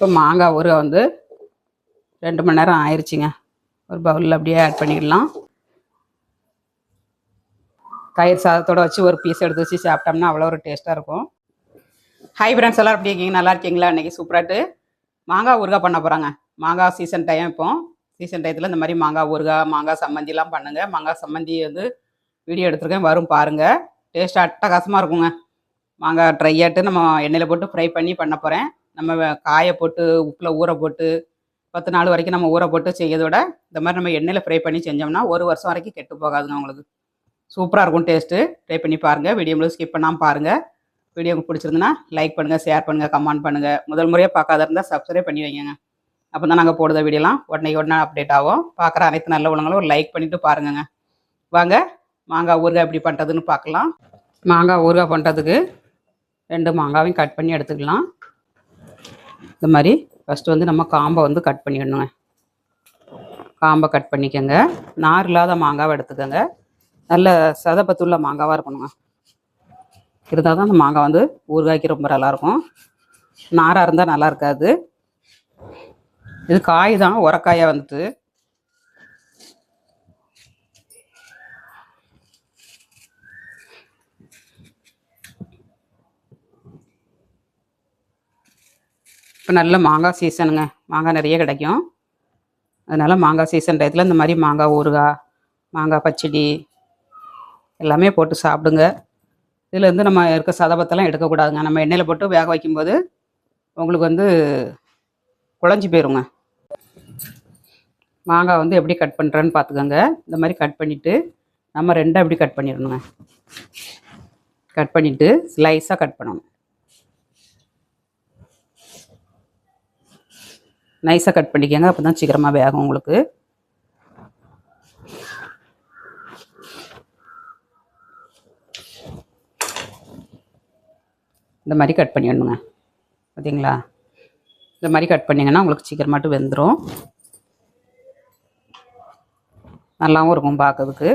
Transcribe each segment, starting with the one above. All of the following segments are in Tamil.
இப்போ மாங்காய் ஊறுகாய் வந்து 2 மணி நேரம் ஆயிடுச்சுங்க. ஒரு பவுலில் அப்படியே ஆட் பண்ணிடலாம். தயிர் சாதத்தோடு வச்சு ஒரு பீஸ் எடுத்து வச்சு சாப்பிட்டோம்னா அவ்வளோ ஒரு டேஸ்ட்டாக இருக்கும். ஹை ஃப்ரெண்ட்ஸ், எல்லோரும் எப்படி இருக்கீங்க? நல்லா இருக்கீங்களா? இன்றைக்கி சூப்பராட்டு மாங்காய் ஊறுகாய் பண்ண போகிறாங்க. மாங்காய் சீசன் டைம். இப்போ சீசன் டயத்தில் இந்த மாதிரி மாங்காய் ஊறுகாய், மாங்காய் சம்மந்திலாம் பண்ணுங்கள். மாங்காய் சம்மந்தி வந்து வீடியோ எடுத்துருக்கேன், வரும் பாருங்கள். டேஸ்ட் அட்டகாசமாக இருக்குங்க. மாங்காய் ட்ரை ஆட்டு நம்ம எண்ணெயில் போட்டு ஃப்ரை பண்ண போகிறேன். நம்ம காயை போட்டு உப்பில் ஊற போட்டு 10 நாள் வரைக்கும் நம்ம ஊற போட்டு செய்யறதோட இந்த மாதிரி நம்ம எண்ணெயில் ஃப்ரை பண்ணி செஞ்சோம்னா 1 வருஷம் வரைக்கும் கெட்டு போகாதுங்க. உங்களுக்கு சூப்பராக இருக்கும் டேஸ்ட்டு. ட்ரை பண்ணி பாருங்கள். வீடியோ முழு ஸ்கிப் பண்ணாமல் பாருங்கள். வீடியோ உங்களுக்கு பிடிச்சிருந்துன்னா லைக் பண்ணுங்கள், ஷேர் பண்ணுங்கள், கமெண்ட் பண்ணுங்கள். முதல் முறையாக பார்க்காத இருந்தால் சப்ஸ்கிரைப் பண்ணி வைங்க. அப்போ தான் நாங்கள் போடுற வீடியோலாம் உடனே அப்டேட் ஆகும். பார்க்குற அனைத்து நல்ல உள்ளவங்களும் ஒரு லைக் பண்ணிவிட்டு பாருங்கங்க. வாங்க மாங்காய் ஊறுகாய் எப்படி பண்ணுறதுன்னு பார்க்கலாம். மாங்காய் ஊறுகாய் பண்ணுறதுக்கு 2 மாங்காவையும் கட் பண்ணி எடுத்துக்கலாம். இந்த மாதிரி ஃபஸ்ட்டு வந்து நம்ம காம்பை வந்து கட் பண்ணிடணுங்க. காம்பை கட் பண்ணிக்கோங்க. நார் இல்லாத மாங்காவை எடுத்துக்கோங்க. நல்ல சதப்பத்துள்ள மாங்காவாக இருக்கணுங்க. இருந்தால் தான் அந்த மாங்காய் வந்து ஊறுகாய்க்கு ரொம்ப நல்லாயிருக்கும். நாராக இருந்தால் நல்லா இருக்காது. இது காய் தான், உரக்காயாக வந்துட்டு. இப்போ நல்ல மாங்காய் சீசனுங்க. மாங்காய் நிறைய கிடைக்கும். அதனால் மாங்காய் சீசன் டயத்தில் இந்த மாதிரி மாங்காய் ஊறுகாய், மாங்காய் பச்சடி எல்லாமே போட்டு சாப்பிடுங்க. இதில் வந்து நம்ம இருக்க சதபத்தெல்லாம் எடுக்கக்கூடாதுங்க. நம்ம எண்ணெயில் போட்டு வேக வைக்கும்போது உங்களுக்கு வந்து குழஞ்சி போயிருங்க. மாங்காய் வந்து எப்படி கட் பண்ணுறேன்னு பார்த்துக்கோங்க. இந்த மாதிரி கட் பண்ணிவிட்டு நம்ம 2 எப்படி கட் பண்ணிடணுங்க. கட் பண்ணிவிட்டு ஸ்லைஸாக கட் பண்ணணும். நைஸாக கட் பண்ணிக்கோங்க. அப்போ தான் சீக்கிரமாக வேகும் உங்களுக்கு. இந்த மாதிரி கட் பண்ணிடணுங்க. பார்த்தீங்களா? இந்த மாதிரி கட் பண்ணிங்கன்னா உங்களுக்கு சீக்கிரமாட்டு வெந்துடும். நல்லாவும் இருக்கும் பார்க்கறதுக்கு.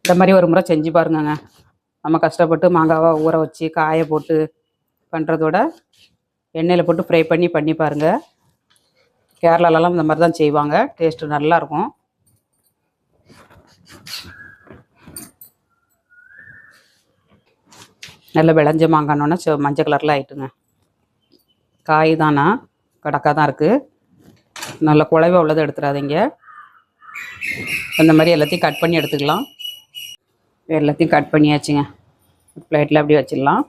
இந்த மாதிரி ஒரு முறை செஞ்சு பாருங்கங்க. நம்ம கஷ்டப்பட்டு மாங்காவை ஊற வச்சு காயை போட்டு பண்ணுறதோட எண்ணெயில் போட்டு ஃப்ரை பண்ணி பாருங்கள். கேரளாலலாம் இந்த மாதிரி தான் செய்வாங்க. டேஸ்ட்டு நல்லாயிருக்கும். நல்ல விளைஞ்ச மாங்கானோன்னா மஞ்சள் கலரில் ஆகிட்டுங்க. காய் தானா கடக்காக தான் இருக்குது. நல்ல குழைவா உள்ளதை எடுத்துடாதீங்க. இந்த மாதிரி எல்லாத்தையும் கட் பண்ணி எடுத்துக்கலாம். எல்லாத்தையும் கட் பண்ணியாச்சுங்க. பிளேட்டில் அப்படி வச்சிடலாம்.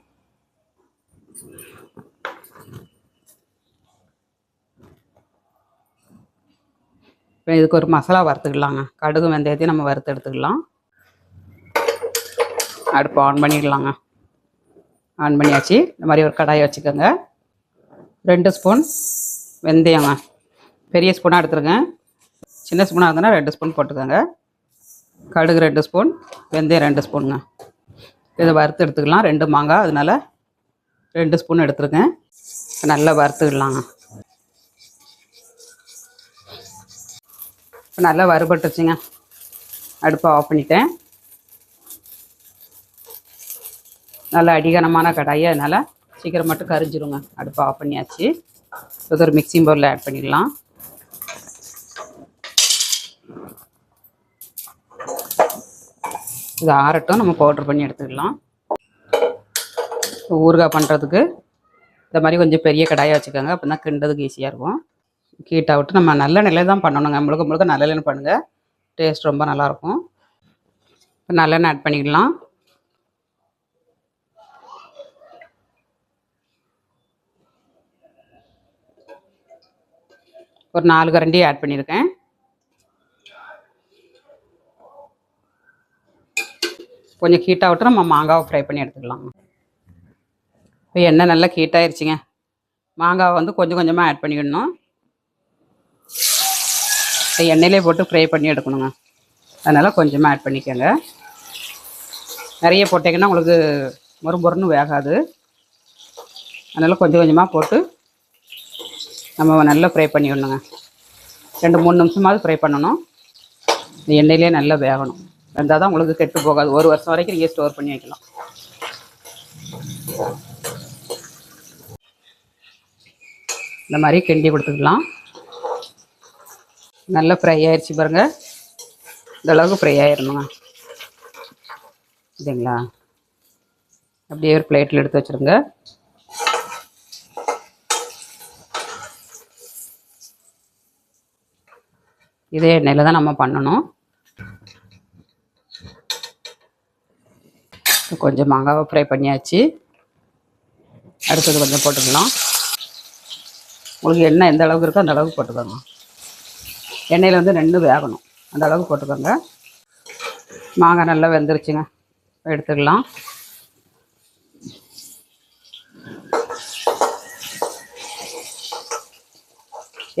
இப்போ இதுக்கு ஒரு மசாலா வறுத்துக்கலாங்க. கடுகு வெந்தயத்தையும் நம்ம வறுத்து எடுத்துக்கலாம். அடுப்பு ஆன் பண்ணிடலாங்க. ஆன் பண்ணியாச்சு. இந்த மாதிரி ஒரு கடாயை வச்சுக்கோங்க. 2 ஸ்பூன் வெந்தயங்க. பெரிய ஸ்பூனாக எடுத்துருங்க. சின்ன ஸ்பூனாக இருந்ததுன்னா 2 ஸ்பூன் போட்டுக்கோங்க. கடுகு 2 ஸ்பூன், வெந்தயம் 2 ஸ்பூனுங்க. இதை வறுத்து எடுத்துக்கலாம். 2 மாங்காய், அதனால் 2 ஸ்பூன் எடுத்துருங்க. நல்லா வறுத்துக்கலாங்க. இப்போ நல்லா வறுபட்டுச்சுங்க. அடுப்பை ஆஃப் பண்ணிட்டேன். நல்லா அடிகனமான கடாயி, அதனால் சீக்கிரம் மட்டும் கரிஞ்சிருங்க. அடுப்பை ஆஃப் பண்ணியாச்சு. இது ஒரு மிக்சிங் பவுலில் ஆட் பண்ணிடலாம். இது ஆறட்டும், நம்ம பவுட்ரு பண்ணி எடுத்துக்கலாம். ஊறுகாய் பண்ணுறதுக்கு இந்த மாதிரி கொஞ்சம் பெரிய கடாயை வச்சுக்கோங்க. அப்போ தான் கிண்டதுக்கு ஈஸியாக இருக்கும். கீட்டை விட்டு நம்ம நல்ல நிலையில் தான் பண்ணணுங்க. முழுக்க நல்லெண்ணெய் பண்ணுங்கள். டேஸ்ட் ரொம்ப நல்லாயிருக்கும். இப்போ நல்லெண்ணெய் ஆட் பண்ணிக்கலாம். ஒரு 4 கரண்டி ஆட் பண்ணியிருக்கேன். கொஞ்சம் ஹீட்டாக விட்டு நம்ம மாங்காவை ஃப்ரை பண்ணி எடுத்துக்கலாம். இப்போ எண்ணெய் நல்லா ஹீட்டாகிருச்சுங்க. மாங்காவை வந்து கொஞ்சம் கொஞ்சமாக ஆட் பண்ணிக்கணும். இப்போ எண்ணெயிலே போட்டு ஃப்ரை பண்ணி எடுக்கணுங்க. அதனால் கொஞ்சமாக ஆட் பண்ணிக்கோங்க. நிறைய போட்டிங்கன்னா உங்களுக்கு மொறுன்னு வேகாது. அதனால் கொஞ்சம் கொஞ்சமாக போட்டு நம்ம நல்லா ஃப்ரை பண்ணிடணுங்க. 2-3 நிமிஷமாவது ஃப்ரை பண்ணணும். இந்த எண்ணெயிலே நல்லா வேகணும். வெந்தால் தான் உங்களுக்கு கெட்டு போகாது. 1 வருஷம் வரைக்கும் நீங்கள் ஸ்டோர் பண்ணி வைக்கலாம். இந்த மாதிரி கிண்டி கொடுத்துக்கலாம். நல்லா ஃப்ரை ஆயிடுச்சு பாருங்கள். இந்த அளவுக்கு ஃப்ரை ஆயிடணுங்க. சரிங்களா? அப்படியே ஒரு பிளேட்டில் எடுத்து வச்சுருங்க. இதே எண்ணெயில் தான் நம்ம பண்ணணும். கொஞ்சம் மாங்காவை ஃப்ரை பண்ணியாச்சு. அடுத்தது கொஞ்சம் போட்டுக்கலாம். உங்களுக்கு எண்ணெய் எந்த அளவுக்கு இருக்கோ அந்த அளவுக்கு போட்டுக்கோங்க. எண்ணெயில் வந்து நின்று வேகணும், அந்த அளவுக்கு போட்டுக்கோங்க. மாங்காய் நல்லா வெந்துருச்சுங்க, எடுத்துக்கலாம்.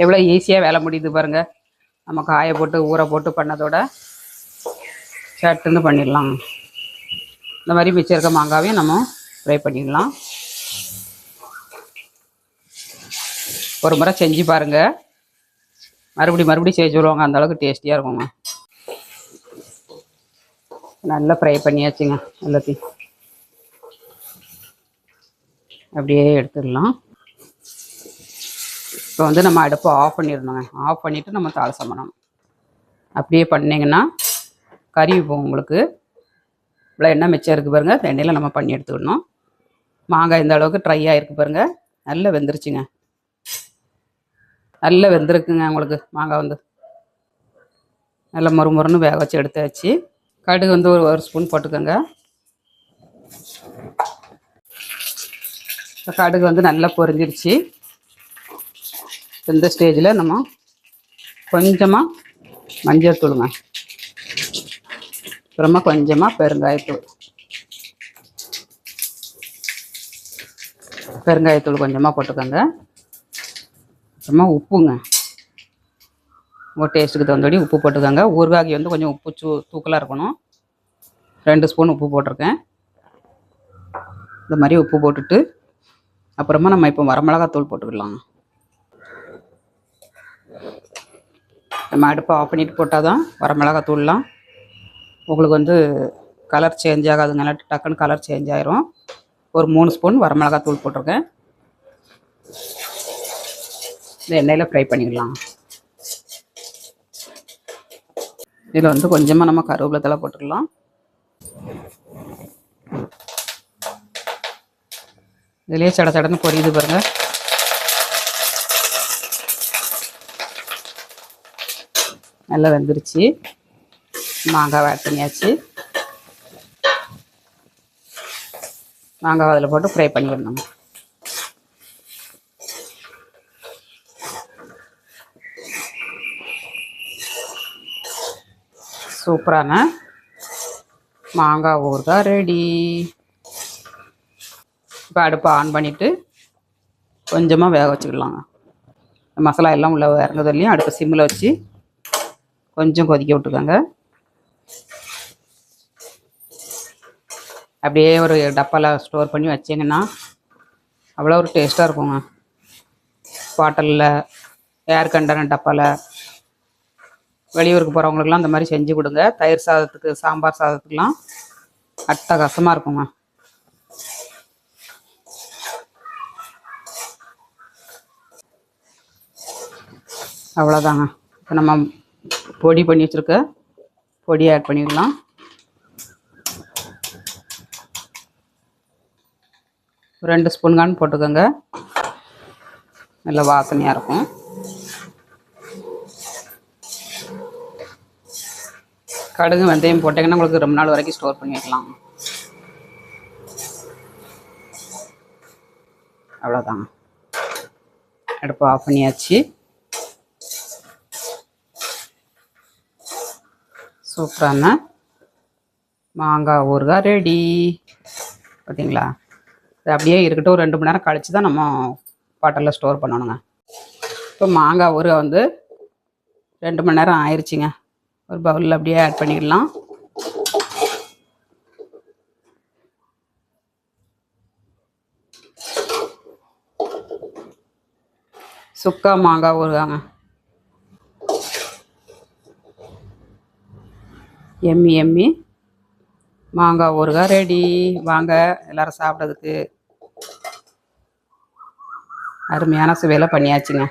எவ்வளோ ஈஸியாக வேலை முடியுது பாருங்கள். நம்ம காயை போட்டு ஊற போட்டு பண்ணதோட சட்டுன்னு பண்ணிடலாம். இந்த மாதிரி மிச்சம் இருக்க மாங்காவையும் நம்ம ஃப்ரை பண்ணிடலாம். ஒரு முறை செஞ்சு பாருங்கள், மறுபடியும் செய்ய சொல்லுவாங்க. அந்தளவுக்கு டேஸ்டியாக இருக்குங்க. நல்லா ஃப்ரை பண்ணியாச்சுங்க எல்லாத்தையும். அப்படியே எடுத்துடலாம். இப்போ வந்து நம்ம அடுப்பை ஆஃப் பண்ணிடணுங்க. ஆஃப் பண்ணிவிட்டு நம்ம தாளிசம் பண்ணணும். அப்படியே பண்ணிங்கன்னா கறிவி போகும் உங்களுக்கு. இவ்வளோ எண்ணெய் மிச்சம் இருக்குது பாருங்கள். இந்த எண்ணெயில் நம்ம பண்ணி எடுத்துக்கணும். மாங்காய் இந்த அளவுக்கு ட்ரை ஆகிருக்கு பாருங்கள். நல்லா வெந்துருச்சுங்க, நல்லா வெந்திருக்குங்க. உங்களுக்கு மாங்காய் வந்து நல்லா மொறுன்னு வேக வச்சு எடுத்தாச்சு. கடுகு வந்து ஒரு ஸ்பூன் போட்டுக்கோங்க. கடுகு வந்து நல்லா பொரிஞ்சிருச்சு. இந்த ஸ்டேஜில் நம்ம கொஞ்சமாக மஞ்சள் தூளுங்க, அப்புறமா கொஞ்சமாக பெருங்காயத்தூள் கொஞ்சமாக போட்டுக்கோங்க. அப்புறமா உப்புங்க, உங்கள் டேஸ்ட்டுக்கு தகுந்தபடி உப்பு போட்டுக்கோங்க. ஊறுகாய்க்கு வந்து கொஞ்சம் உப்பு தூக்கலாக இருக்கணும். 2 ஸ்பூன் உப்பு போட்டிருக்கேன். இந்த மாதிரி உப்பு போட்டுட்டு அப்புறமா நம்ம இப்போ வரமிளகாத்தூள் போட்டுக்கலாம். நம்ம அடுப்பை ஆஃப் பண்ணிவிட்டு போட்டால் தான் வரமிளகாத்தூள்லாம் உங்களுக்கு வந்து கலர் சேஞ்ச் ஆகாதுங்க. இல்லாட்டி டக்குன்னு கலர் சேஞ்ச் ஆயிரும். ஒரு 3 ஸ்பூன் வரமிளகாத்தூள் போட்டிருக்கேன். இந்த எண்ணெயில் ஃப்ரை பண்ணிக்கலாம். இதில் வந்து கொஞ்சமாக நம்ம கருவேப்பிலை தழை போட்டுக்கலாம். இதுலேயே சடன்னு பொரியுது பாருங்கள். நல்லா வெந்துருச்சு. மாங்காய் ஆட் பண்ணியாச்சு. மாங்காய் அதில் போட்டு ஃப்ரை பண்ணிடணும். சூப்பரான மாங்காய் ஊறுகாய் ரெடி. இப்போ அடுப்பை ஆன் பண்ணிவிட்டு கொஞ்சமாக வேக வச்சுக்கலாங்க. மசாலா எல்லாம் உள்ள இறங்குதல்லையும் அடுப்பை சிம்மில் வச்சு கொஞ்சம் கொதிக்க விட்டுக்கோங்க. அப்படியே ஒரு டப்பாவில் ஸ்டோர் பண்ணி வச்சிங்கன்னா அவ்வளோ ஒரு டேஸ்ட்டாக இருக்குங்க. பாட்டிலில், ஏர் கண்டெய்னர் டப்பாவில் வெளியூருக்கு போகிறவங்களுக்குலாம் இந்த மாதிரி செஞ்சு கொடுங்க. தயிர் சாதத்துக்கு, சாம்பார் சாதத்துக்குலாம் அட்டகாசமாக இருக்குங்க. அவ்வளோதாங்க. இப்போ நம்ம பொடி பண்ணி வச்சுருக்க பொடி ஆட் பண்ணிடலாம். ஒரு 2 ஸ்பூன் கான் போட்டுக்கோங்க. நல்லா வாசனையாக இருக்கும். கடுகு வெந்தயம் போட்டிங்கன்னா உங்களுக்கு ரொம்ப நாள் வரைக்கும் ஸ்டோர் பண்ணி வைக்கலாம். அவ்வளோதாங்க. அடுப்பு ஆஃப் பண்ணியாச்சு. சூப்பரான மாங்காய் ஊறுகாய் ரெடி. பார்த்தீங்களா? இது அப்படியே இருக்கட்டும். ஒரு 2 மணி நேரம் கழித்து தான் நம்ம பாட்டிலில் ஸ்டோர் பண்ணணுங்க. இப்போ மாங்காய் ஊறுகாய் வந்து 2 மணி நேரம் ஆயிடுச்சுங்க. ஒரு பவுலில் அப்படியே ஆட் பண்ணிடலாம். சுக்கா மாங்காய் ஊறுகாங்க. எம்மி எம்மி மாங்காய் ஊறுகாய் ரெடி. வாங்க எல்லோரும் சாப்பிட்றதுக்கு. அருமையான சுவையில் பண்ணியாச்சுங்க.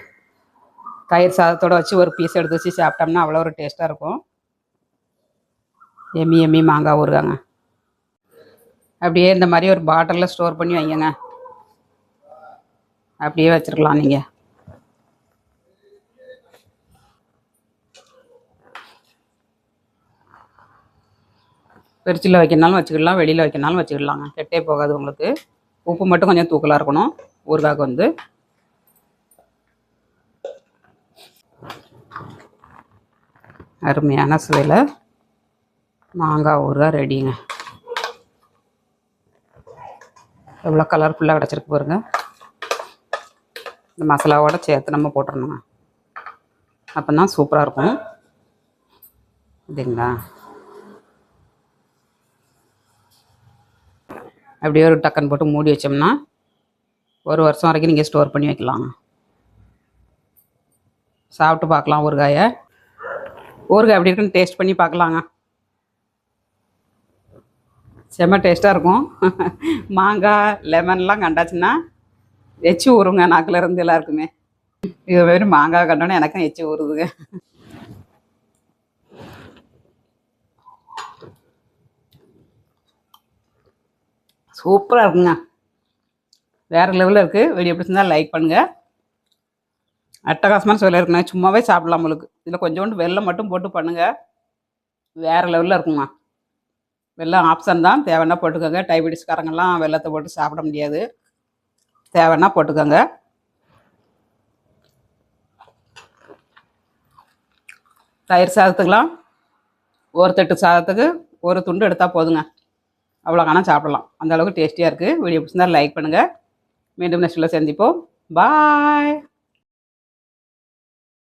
தயிர் சாதத்தோடு வச்சு ஒரு பீஸ் எடுத்து வச்சு சாப்பிட்டோம்னா அவ்வளோ ஒரு டேஸ்ட்டாக இருக்கும். எம்மி எம்மி மாங்காய் ஊறுகாங்க. அப்படியே இந்த மாதிரி ஒரு பாட்டிலில் ஸ்டோர் பண்ணி வைங்க. அப்படியே வச்சுருக்கலாம் நீங்கள். ஃப்ரிட்ஜில் வைக்கணுனாலும் வச்சுக்கலாம், வெளியில் வைக்கணுனாலும் வச்சுக்கலாங்க. கெட்டே போகாது உங்களுக்கு. உப்பு மட்டும் கொஞ்சம் தூக்கலாக இருக்கணும் ஊறுகாய்க்கு வந்து. அருமையான சுவையில் மாங்காய் ஊறுகாய் ரெடிங்க. எவ்வளோ கலர்ஃபுல்லாக கிடச்சிருக்கு பாருங்க. இந்த மசாலாவோட சேர்த்து நம்ம போட்டுடணுங்க. அப்போ தான் சூப்பராக இருக்கும். இதுங்களா அப்படியே ஒரு டக்கன் போட்டு மூடி வச்சோம்னா 1 வருஷம் வரைக்கும் நீங்கள் ஸ்டோர் பண்ணி வைக்கலாங்க. சாப்பிட்டு பார்க்கலாம் ஊறுகாயை. ஊறுகாய் எப்படி இருக்குன்னு டேஸ்ட் பண்ணி பார்க்கலாங்க. செம்ம டேஸ்ட்டாக இருக்கும். மாங்காய் லெமன்லாம் கண்டாச்சுன்னா எச்சி ஊறுங்க நாக்கில் இருந்து எல்லாருக்குமே. இது வெறும் மாங்காய் கண்டோன்னே எனக்கும் எச்சி ஊறுதுங்க. சூப்பராக இருக்குங்க. வேறு லெவலில் இருக்குது. வீடியோ பிடிச்சிருந்தால் லைக் பண்ணுங்கள். அட்டகாசமான சுவையில் இருக்குண்ணே. சும்மாவே சாப்பிடலாம் உங்களுக்கு. இதில் கொஞ்சோண்டு வெல்லம் மட்டும் போட்டு பண்ணுங்கள். வேறு லெவலில் இருக்குங்க. வெல்லம் ஆப்ஷன் தான். தேவைன்னா போட்டுக்கோங்க. டயபெட்டிஸ்காரங்கெல்லாம் வெல்லத்தை போட்டு சாப்பிட முடியாது. தேவைன்னா போட்டுக்கோங்க. தயிர் சாதத்துக்கெலாம் ஒரு தட்டு சாதத்துக்கு ஒரு துண்டு எடுத்தால் போதுங்க. அவ்வளோ காணா சாப்பிடலாம். அந்த அளவுக்கு டேஸ்டியாக இருக்குது. வீடியோ பிடிச்சிருந்தால் லைக் பண்ணுங்கள். மீண்டும் நெக்ஸ்ட்டில் சந்திப்போம். பாய்.